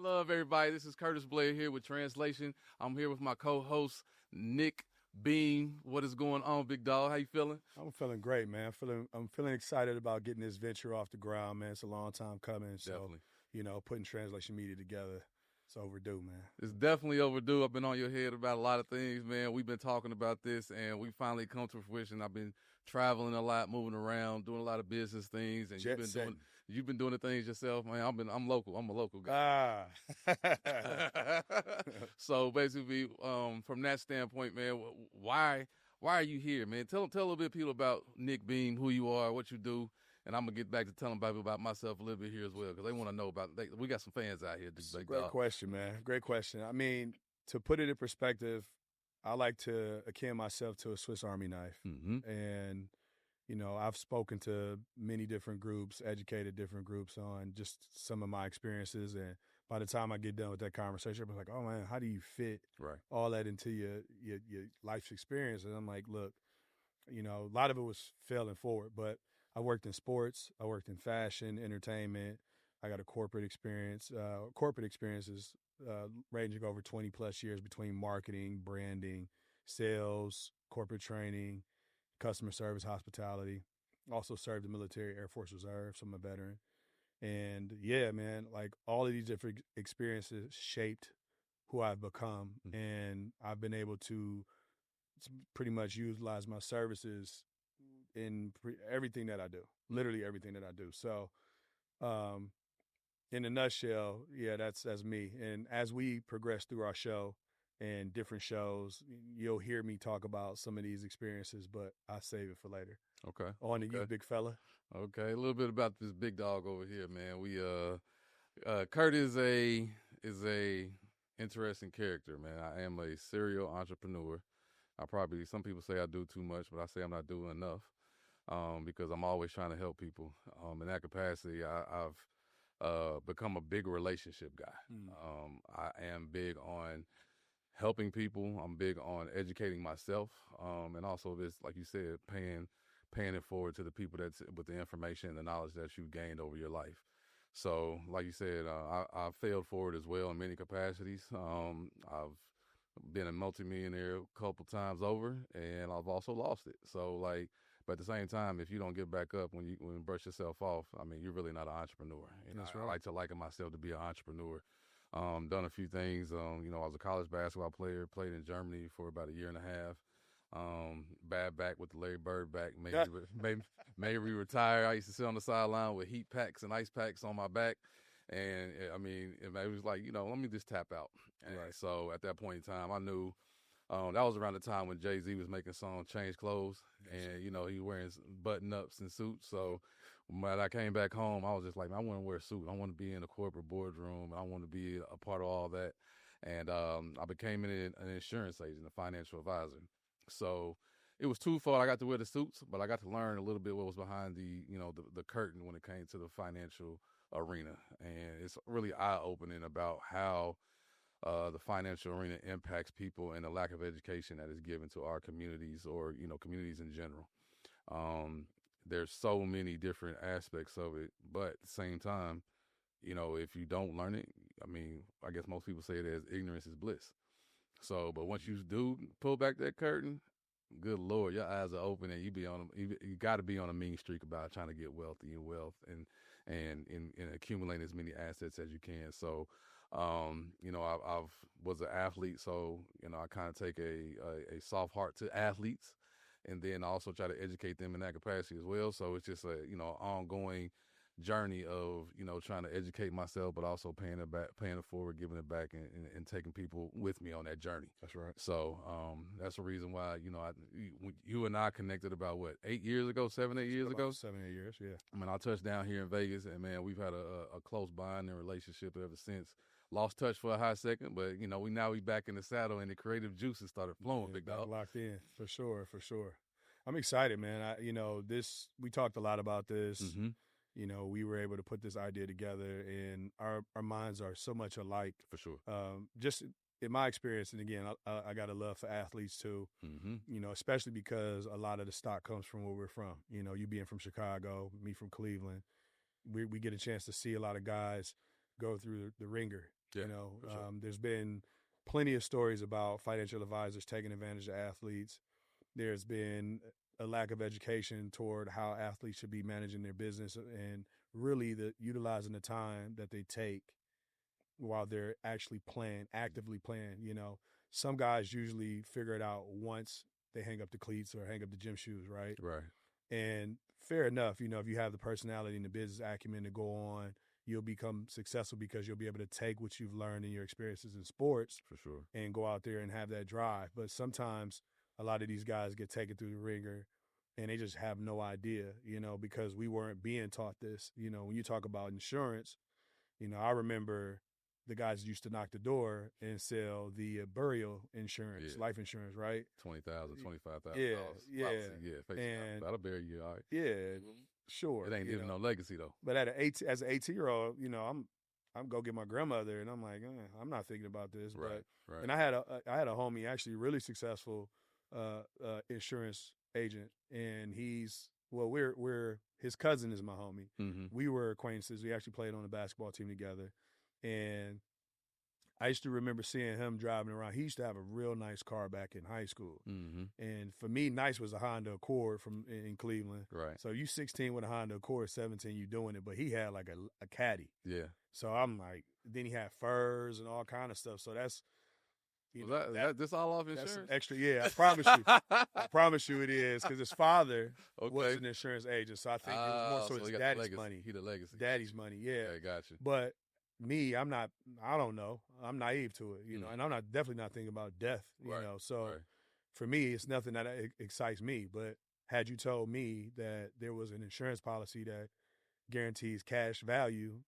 love, everybody. This is Curtis Blair here with Translation. I'm here with my co-host, Nick Beam. What is going on, big dog? How you feeling? I'm feeling great, man. I'm feeling excited about getting this venture off the ground, man. It's a long time coming. So, Definitely. Putting Translation Media together, it's overdue, man. It's definitely overdue. I've been on your head about a lot of things, man. We've been talking about this, and we finally come to fruition. I've been traveling a lot, moving around, doing a lot of business things, and you've been doing the things yourself, man. I'm local. I'm a local guy. So basically, from that standpoint, man, why are you here, man? Tell a little bit of people about Nick Beam, who you are, what you do. And I'm going to get back to telling about myself a little bit here as well, because they want to know about it. We got some fans out here. Great question, man. Great question. I mean, to put it in perspective, I like to akin myself to a Swiss Army knife. Mm-hmm. And, I've spoken to many different groups, educated different groups on just some of my experiences. And by the time I get done with that conversation, I'm like, oh, man, how do you fit all that into your life's experience? And I'm like, look, a lot of it was failing forward, but I worked in sports. I worked in fashion, entertainment. I got a corporate experiences ranging over 20 plus years between marketing, branding, sales, corporate training, customer service, hospitality. Also served the military, Air Force Reserve, so I'm a veteran. And yeah, man, like all of these different experiences shaped who I've become. Mm-hmm. And I've been able to pretty much utilize my services in everything that I do, literally everything that I do. So, in a nutshell, yeah, that's me. And as we progress through our show and different shows, you'll hear me talk about some of these experiences, but I save it for later. Okay. On to you, big fella. Okay, a little bit about this big dog over here, man. We Kurt is a interesting character, man. I am a serial entrepreneur. Some people say I do too much, but I say I'm not doing enough. Because I'm always trying to help people. In that capacity, I've become a big relationship guy. I am big on helping people. I'm big on educating myself, and also this, like you said, paying it forward to the people that's with the information and the knowledge that you've gained over your life. So, like you said, I failed forward as well in many capacities. I've been a multimillionaire a couple times over, and I've also lost it. So, but at the same time, if you don't get back up when you brush yourself off, I mean, you're really not an entrepreneur. That's right. I like to liken myself to be an entrepreneur. Done a few things. I was a college basketball player, played in Germany for about a year and a half. Bad back with the Larry Bird back, made me retire. I used to sit on the sideline with heat packs and ice packs on my back. And I mean, it was like, let me just tap out. And so at that point in time, I knew that was around the time when Jay-Z was making songs, Change Clothes, and, he was wearing button-ups and suits. So when I came back home, I was just like, I want to wear a suit. I want to be in a corporate boardroom. I want to be a part of all that. And I became an insurance agent, a financial advisor. So it was twofold. I got to wear the suits, but I got to learn a little bit what was behind the curtain when it came to the financial arena. And it's really eye-opening about how the financial arena impacts people and the lack of education that is given to our communities or, communities in general. There's so many different aspects of it, but at the same time, if you don't learn it, I mean, I guess most people say it as ignorance is bliss. So, but once you do pull back that curtain, good Lord, your eyes are open and you got to be on a mean streak about trying to get wealthy and wealth and accumulate as many assets as you can. So, I've was an athlete, so I kind of take a soft heart to athletes, and then also try to educate them in that capacity as well. So it's just a ongoing journey of trying to educate myself, but also paying it forward, giving it back, and taking people with me on that journey. That's right. So that's the reason why you and I connected about 8 years ago, 7, 8 years ago. 7, 8 years, yeah. I mean, I touched down here in Vegas, and man, we've had a close bond and relationship ever since. Lost touch for a hot second, but we back in the saddle, and the creative juices started flowing. Big dog, locked in for sure. I'm excited, man. We talked a lot about this. Mm-hmm. We were able to put this idea together, and our minds are so much alike. For sure. Just in my experience, and again, I got a love for athletes too. Mm-hmm. Especially because a lot of the stock comes from where we're from. You being from Chicago, me from Cleveland, we get a chance to see a lot of guys go through the ringer. Yeah, you know, sure. There's been plenty of stories about financial advisors taking advantage of athletes. There's been a lack of education toward how athletes should be managing their business and really utilizing the time that they take while they're actually playing, actively playing. Some guys usually figure it out once they hang up the cleats or hang up the gym shoes, right? Right. And fair enough, if you have the personality and the business acumen to go on, you'll become successful because you'll be able to take what you've learned in your experiences in sports For sure. and go out there and have that drive. But sometimes a lot of these guys get taken through the ringer and they just have no idea, because we weren't being taught this. When you talk about insurance, I remember the guys used to knock the door and sell the burial insurance, life insurance, right? $20,000, $25,000. Yeah. And that'll bury you, all right. Yeah, sure. It ain't leaving no legacy though. But as an 18-year-old, I'm go get my grandmother, and I'm like, I'm not thinking about this. Right. And I had a homie, actually really successful insurance agent, and we're his cousin is my homie. Mm-hmm. We were acquaintances. We actually played on a basketball team together, and I used to remember seeing him driving around. He used to have a real nice car back in high school. Mm-hmm. And for me, nice was a Honda Accord in Cleveland. Right. So you 16 with a Honda Accord, 17, you doing it. But he had like a caddy. Yeah. So I'm like, then he had furs and all kind of stuff. So that's, this all off insurance? That's extra. Yeah, I promise you. I promise you it is, because his father was an insurance agent. So I think it was more so his daddy's money. He the legacy. Daddy's money, yeah. Okay, got you. But me, I don't know. I'm naive to it, and I'm definitely not thinking about death, So for me, it's nothing that excites me. But had you told me that there was an insurance policy that guarantees cash value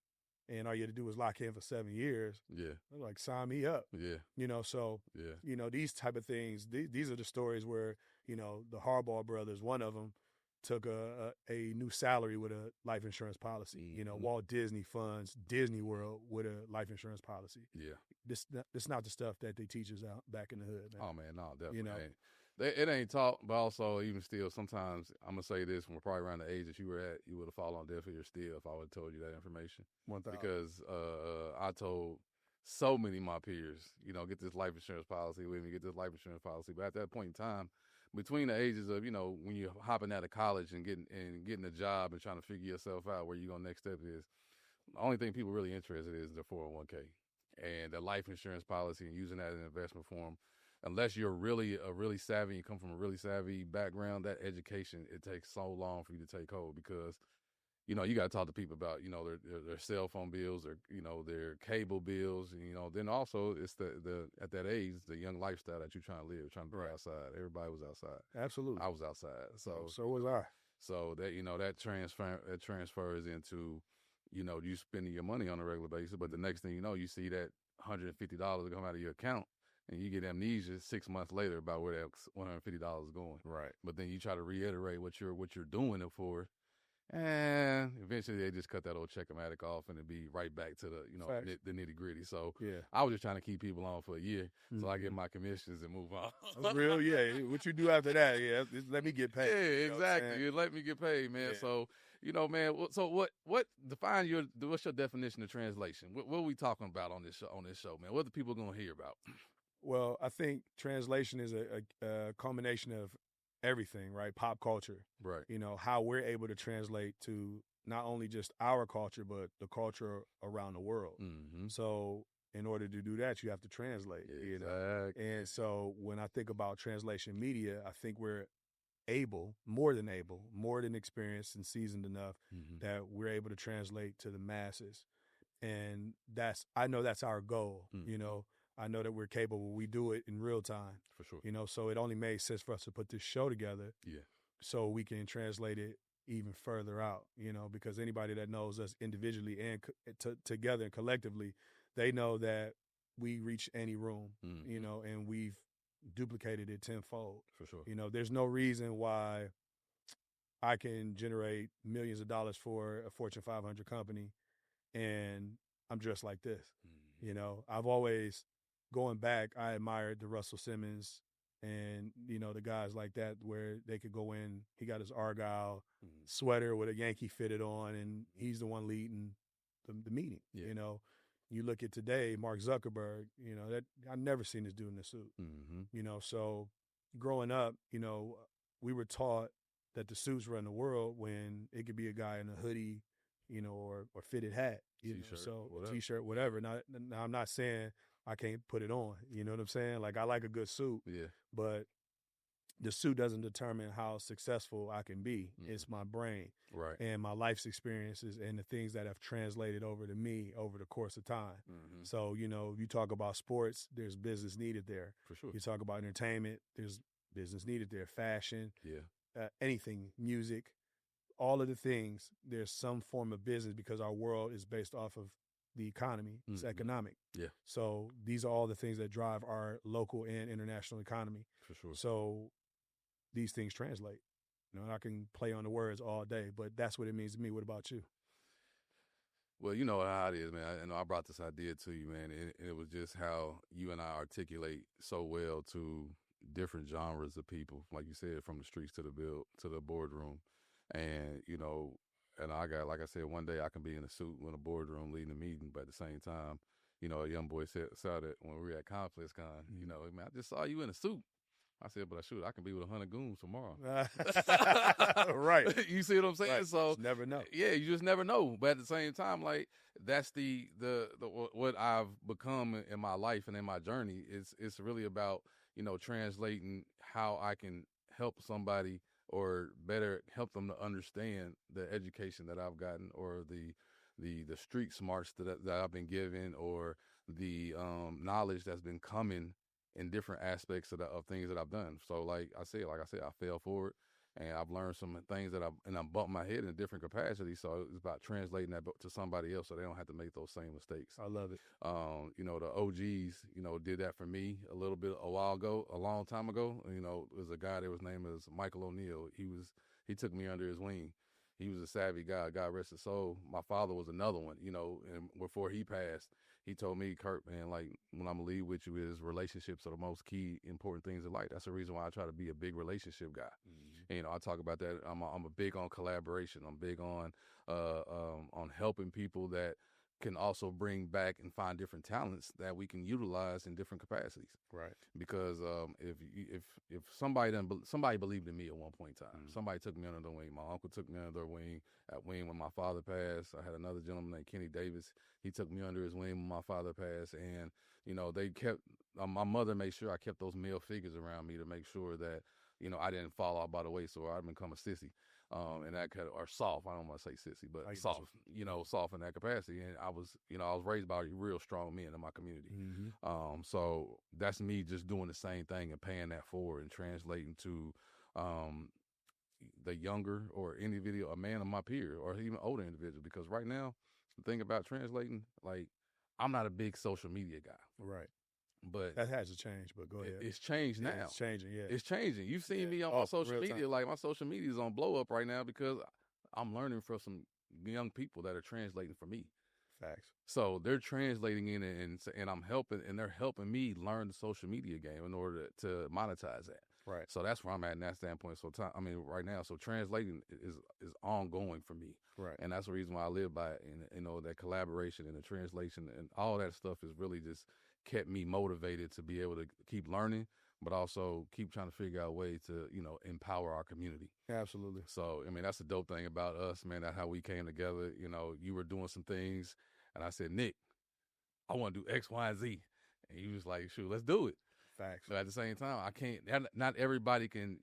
and all you had to do was lock in for 7 years, I'm like, sign me up. These type of things, these are the stories where, the Harbaugh brothers, one of them, took a new salary with a life insurance policy. Mm-hmm. Walt Disney funds Disney World with a life insurance policy. Yeah. This not the stuff that they teach us out back in the hood, man. Oh, man, no, definitely. It ain't taught, but also even still, sometimes I'm going to say this, when we're probably around the age that you were at, you would have fallen on deaf ears still if I would have told you that information. 1,000. Because I told so many of my peers, get this life insurance policy with me, get this life insurance policy. But at that point in time, between the ages of, when you're hopping out of college and getting a job and trying to figure yourself out where your next step is, the only thing people really interested in is their 401k and the life insurance policy and using that in investment form. Unless you're really savvy, you come from a really savvy background, that education, it takes so long for you to take hold because, you got to talk to people about, their cell phone bills or, their cable bills. And, then also it's the at that age, the young lifestyle that you're trying to live, trying to be outside. Everybody was outside. Absolutely. I was outside. So was I. So that, that transfers into, you spending your money on a regular basis. But the next thing you know, you see that $150 come out of your account. And you get amnesia 6 months later about where that $150 is going. Right. But then you try to reiterate what you're doing it for, and eventually they just cut that old check-o-matic off and it'd be right back to the the nitty-gritty. So I was just trying to keep people on for a year so I get my commissions and move on. That's real, yeah. What you do after that, let me get paid. Yeah, exactly. You let me get paid, man. Yeah. So, man, so what define what's your definition of translation? What are we talking about on this show, man? What are the people going to hear about? Well, I think translation is a combination of everything, right? Pop culture. Right. How we're able to translate to not only just our culture, but the culture around the world. Mm-hmm. So in order to do that, you have to translate. Exactly. And so when I think about translation media, I think we're more than experienced and seasoned enough that we're able to translate to the masses. And I know that's our goal, I know that we're capable. We do it in real time. For sure. So it only made sense for us to put this show together. Yeah. So we can translate it even further out, because anybody that knows us individually and together and collectively, they know that we reach any room, and we've duplicated it tenfold. For sure. There's no reason why I can generate millions of dollars for a Fortune 500 company and I'm dressed like this. I've always, going back, I admired the Russell Simmons and, the guys like that where they could go in. He got his Argyle sweater with a Yankee fitted on, and he's the one leading the meeting, You look at today, Mark Zuckerberg, that I've never seen this dude in a suit. So growing up, we were taught that the suits run the world when it could be a guy in a hoodie, or fitted hat, t-shirt, whatever. Now I'm not saying I can't put it on, you know what I'm saying? Like I like a good suit, but the suit doesn't determine how successful I can be. It's my brain and my life's experiences and the things that have translated over to me over the course of time. So, you talk about sports, there's business needed there. For sure. You talk about entertainment, there's business needed there. Fashion, anything, music, all of the things, there's some form of business because our world is based off of the economy. It's economic. Yeah. So these are all the things that drive our local and international economy. For sure. So these things translate. And I can play on the words all day, but that's what it means to me. What about you? Well, you know how it is, man. I brought this idea to you, man. It was just how you and I articulate so well to different genres of people, like you said, from the streets to the boardroom. And, and I got, like I said, one day I can be in a suit in a boardroom leading a meeting, but at the same time, a young boy saw that when we were at ComplexCon, man, I just saw you in a suit. I said, but I can be with 100 goons tomorrow. Right. You see what I'm saying? Right. So just never know. Yeah, you just never know. But at the same time, like that's the what I've become in my life and in my journey. It's really about, translating how I can help somebody or better help them to understand the education that I've gotten or the street smarts that I've been given or the knowledge that's been coming in different aspects of things that I've done. So like I said, I fell forward and I've learned some things and I bumped my head in different capacities. So it's about translating that to somebody else so they don't have to make those same mistakes. I love it. The OGs, did that for me a long time ago. There's a guy that was named as Michael O'Neal. He took me under his wing. He was a savvy guy, God rest his soul. My father was another one, and before he passed, he told me, Kurt, man, like, when I'm going to leave with you is relationships are the most key important things in life. That's the reason why I try to be a big relationship guy. And, I talk about that. I'm a big on collaboration. I'm big on helping people that can also bring back and find different talents that we can utilize in different capacities. Right. Because if somebody believed in me at one point in time, somebody took me under their wing. My uncle took me under their wing when my father passed. I had another gentleman named Kenny Davis. He took me under his wing when my father passed, and they kept. My mother made sure I kept those male figures around me to make sure that I didn't fall out by the way, so I'd become a sissy. And that or soft. I don't want to say sissy, but soft. Soft in that capacity. And I was raised by real strong men in my community. So that's me just doing the same thing and paying that forward and translating to the younger or individual, a man of my peer, or even older individual. Because right now, the thing about translating, like, I'm not a big social media guy. Right. But that has to change, but go ahead. It's changed now. It's changing, yeah. It's changing. You've seen me on my social media. Time. Like, my social media is on blow up right now because I'm learning from some young people that are translating for me. Facts. So they're translating in and I'm helping, and they're helping me learn the social media game in order to monetize that. Right. So that's where I'm at in that standpoint. So right now, so translating is ongoing for me. Right. And that's the reason why I live by it. And that collaboration and the translation and all that stuff is really just kept me motivated to be able to keep learning, but also keep trying to figure out a way to, empower our community. Absolutely. So, that's the dope thing about us, man. That's how we came together. You were doing some things, and I said, Nick, I want to do X, Y, and Z. And he was like, shoot, let's do it. Facts. But at the same time, I can't, not everybody can,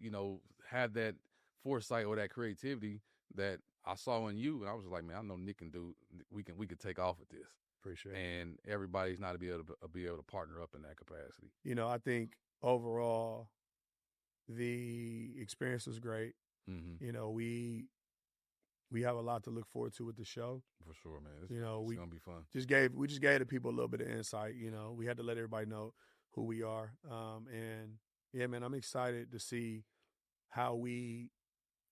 have that foresight or that creativity that I saw in you. And I was like, man, I know Nick can do, we could take off with this. Appreciate it. And everybody's not to be able to partner up in that capacity. I think overall the experience was great. We have a lot to look forward to with the show. For sure, man. It's gonna be fun. We just gave the people a little bit of insight. We had to let everybody know who we are. And yeah, man, I'm excited to see how we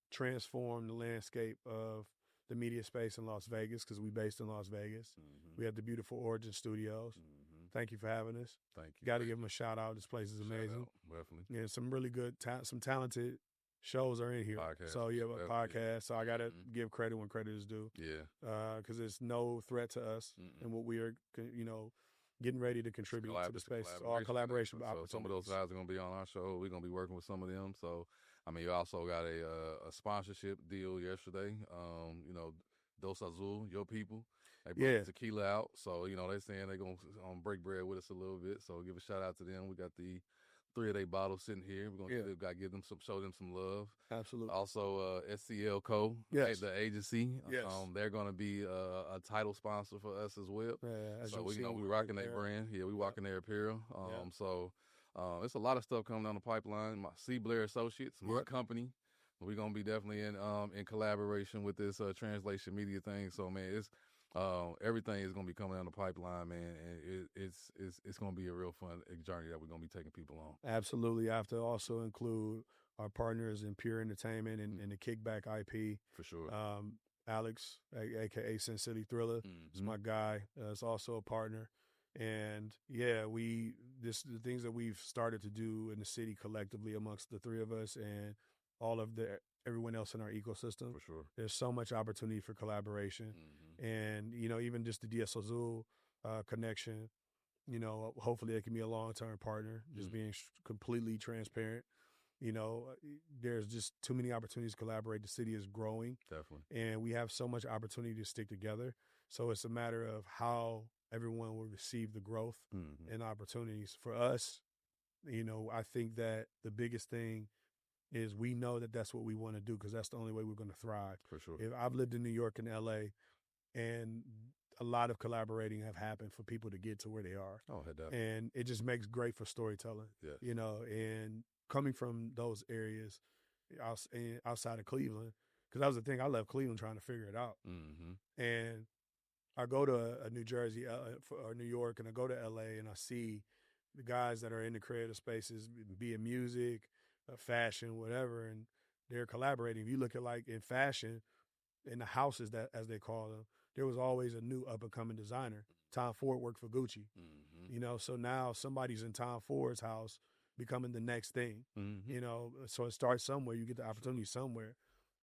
transform the landscape of the media space in Las Vegas, because we're based in Las Vegas. We have the beautiful Origin Studios. Thank you for having us. Thank you. Got to give them a shout out. This place is amazing. Definitely. Yeah, some really good, some talented shows are in here. Podcast. So you have a podcast. So I got to give credit when credit is due. Yeah. Because it's no threat to us and what we are, getting ready to contribute to the space. All collaboration opportunities. So some of those guys are going to be on our show. We're going to be working with some of them. So, I mean, you also got a sponsorship deal yesterday. Dos Azul, your people. They brought tequila out. So, they're saying they're going to break bread with us a little bit. So give a shout out to them. We got the 3 of their bottles sitting here. We're gonna give them show them some love. Absolutely. Also, SCL Co. The agency. Yes. They're gonna be a title sponsor for us as well. Yeah. So we rocking their brand. Yeah, we walking their apparel. So it's a lot of stuff coming down the pipeline. My Blair Associates, my company. We're gonna be definitely in collaboration with this translation media thing. So man, it's everything is going to be coming down the pipeline, man, and it's going to be a real fun journey that we're going to be taking people on. Absolutely. I have to also include our partners in Pure Entertainment and the Kickback IP. For sure. Alex, a.k.a. Sin City Thriller, is my guy. Is also a partner. And, the things that we've started to do in the city collectively amongst the 3 of us and all of everyone else in our ecosystem. For sure. There's so much opportunity for collaboration. And, even just the DS Azul connection, hopefully it can be a long-term partner, just being completely transparent. There's just too many opportunities to collaborate. The city is growing. Definitely. And we have so much opportunity to stick together. So it's a matter of how everyone will receive the growth and opportunities. For us, I think that the biggest thing is we know that that's what we want to do because that's the only way we're going to thrive. For sure. If I've lived in New York and L.A., and a lot of collaborating have happened for people to get to where they are. Oh, head up. And it just makes great for storytelling. Yeah. And coming from those areas outside of Cleveland, because that was the thing, I left Cleveland trying to figure it out. And I go to New Jersey or New York, and I go to L.A., and I see the guys that are in the creative spaces, be it music, fashion, whatever, and they're collaborating. If you look at like in fashion, in the houses that as they call them, there was always a new up and coming designer. Tom Ford worked for Gucci, so now somebody's in Tom Ford's house becoming the next thing, so it starts somewhere. You get the opportunity somewhere.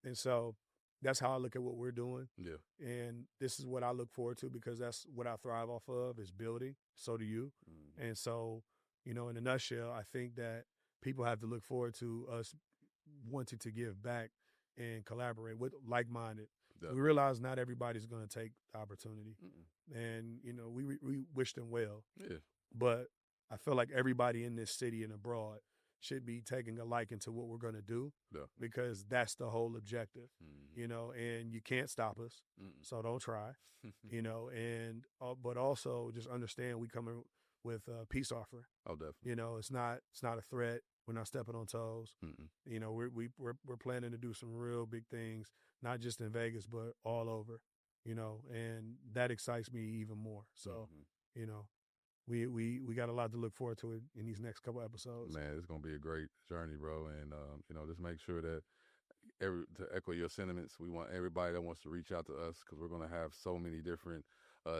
And so that's how I look at what we're doing. Yeah. And this is what I look forward to because that's what I thrive off of is building. So do you. And so, in a nutshell, I think that people have to look forward to us wanting to give back and collaborate with like-minded. Yeah. We realize not everybody's going to take the opportunity. And, we wish them well. Yeah. But I feel like everybody in this city and abroad should be taking a liking to what we're going to do because that's the whole objective, and you can't stop us. So don't try, and but also just understand we coming with a peace offering. Oh, definitely. It's not a threat. We're not stepping on toes. We're planning to do some real big things, not just in Vegas, but all over, and that excites me even more. So, we got a lot to look forward to in these next couple episodes. Man, it's going to be a great journey, bro. And, just make sure that to echo your sentiments, we want everybody that wants to reach out to us because we're going to have so many different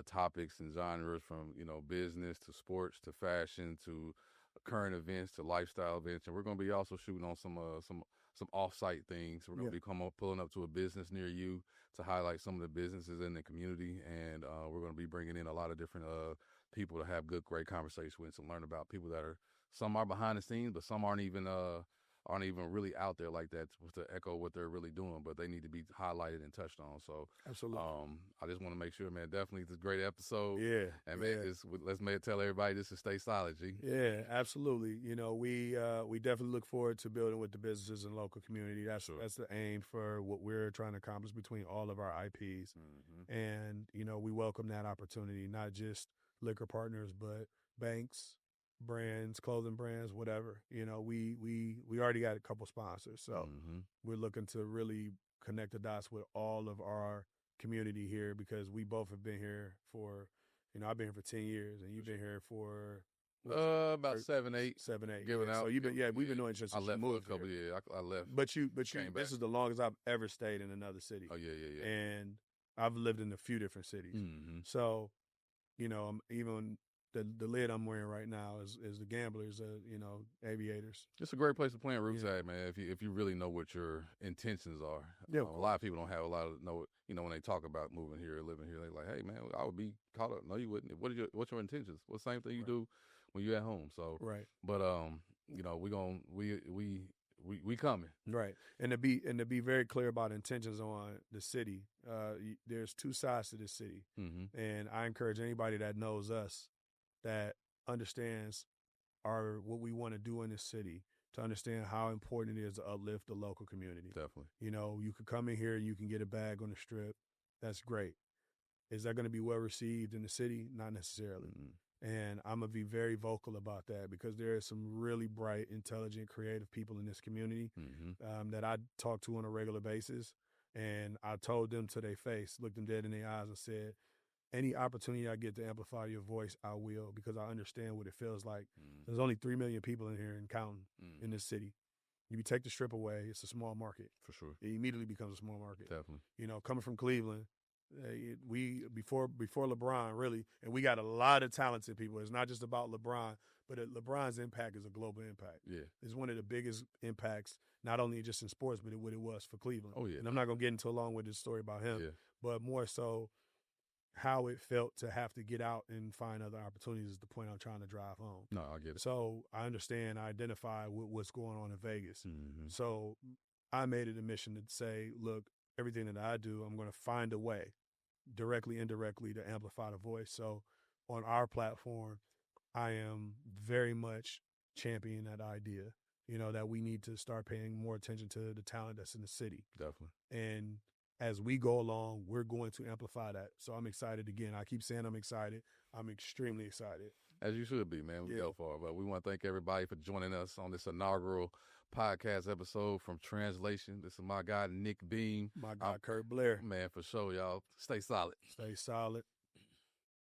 topics and genres from, business to sports to fashion to current events to lifestyle events. And we're going to be also shooting on some off-site things. We're going to be pulling up to a business near you to highlight some of the businesses in the community. And we're going to be bringing in a lot of different people to have great conversations with and learn about people that some are behind the scenes, but some aren't even really out there like that to echo what they're really doing, but they need to be highlighted and touched on. So absolutely. I just want to make sure, man, definitely it's a great episode. Yeah. And man, let's tell everybody this is Stay Solid, G. Yeah, absolutely. We definitely look forward to building with the businesses and local community. That's the aim for what we're trying to accomplish between all of our IPs. And, we welcome that opportunity, not just liquor partners, but banks, brands, clothing brands, whatever. We already got a couple sponsors, so we're looking to really connect the dots with all of our community here because we both have been here for, I've been here for 10 years and you've been here for about 7, 8. Giving out. So you've been, we've been doing just. I left for a couple of years. I left. But you. This is the longest I've ever stayed in another city. Oh yeah. And I've lived in a few different cities. So, even the lid I'm wearing right now is the gamblers, aviators. It's a great place to plant roots at, man. If you really know what your intentions are. Yeah, a lot of people don't have a lot of know. When they talk about moving here, living here, they're like, "Hey, man, I would be caught up." No, you wouldn't. What's your intentions? What's the same thing you do when you're at home? So But we coming. Right. And to be very clear about intentions on the city, there's two sides to this city. Mm-hmm. And I encourage anybody that knows us, that understands what we want to do in this city, to understand how important it is to uplift the local community. Definitely. You could come in here and you can get a bag on the strip. That's great. Is that going to be well received in the city? Not necessarily. Mm-hmm. And I'm going to be very vocal about that, because there are some really bright, intelligent, creative people in this community that I talk to on a regular basis. And I told them to their face, looked them dead in their eyes and said, any opportunity I get to amplify your voice, I will, because I understand what it feels like. There's only 3 million people in here and counting in this city. If you take the strip away, it's a small market. For sure. It immediately becomes a small market. Definitely. Coming from Cleveland, we before LeBron, really, and we got a lot of talented people. It's not just about LeBron, but LeBron's impact is a global impact. Yeah. It's one of the biggest impacts, not only just in sports, but what it was for Cleveland. Oh, yeah. And I'm not going to get into a long-winded story about him, but more so how it felt to have to get out and find other opportunities is the point I'm trying to drive home. No, I get it. So I understand, I identify with what's going on in Vegas. Mm-hmm. So I made it a mission to say, look, everything that I do, I'm going to find a way, directly, indirectly, to amplify the voice. So on our platform, I am very much championing that idea, that we need to start paying more attention to the talent that's in the city. Definitely. And as we go along, we're going to amplify that. So I'm excited again. I keep saying I'm excited. I'm extremely excited. As you should be, man. We go far. But we want to thank everybody for joining us on this inaugural podcast episode from Translation. This is my guy, Nick Beam. My guy, Kurt Blair. Man, for sure, y'all. Stay solid. Stay solid.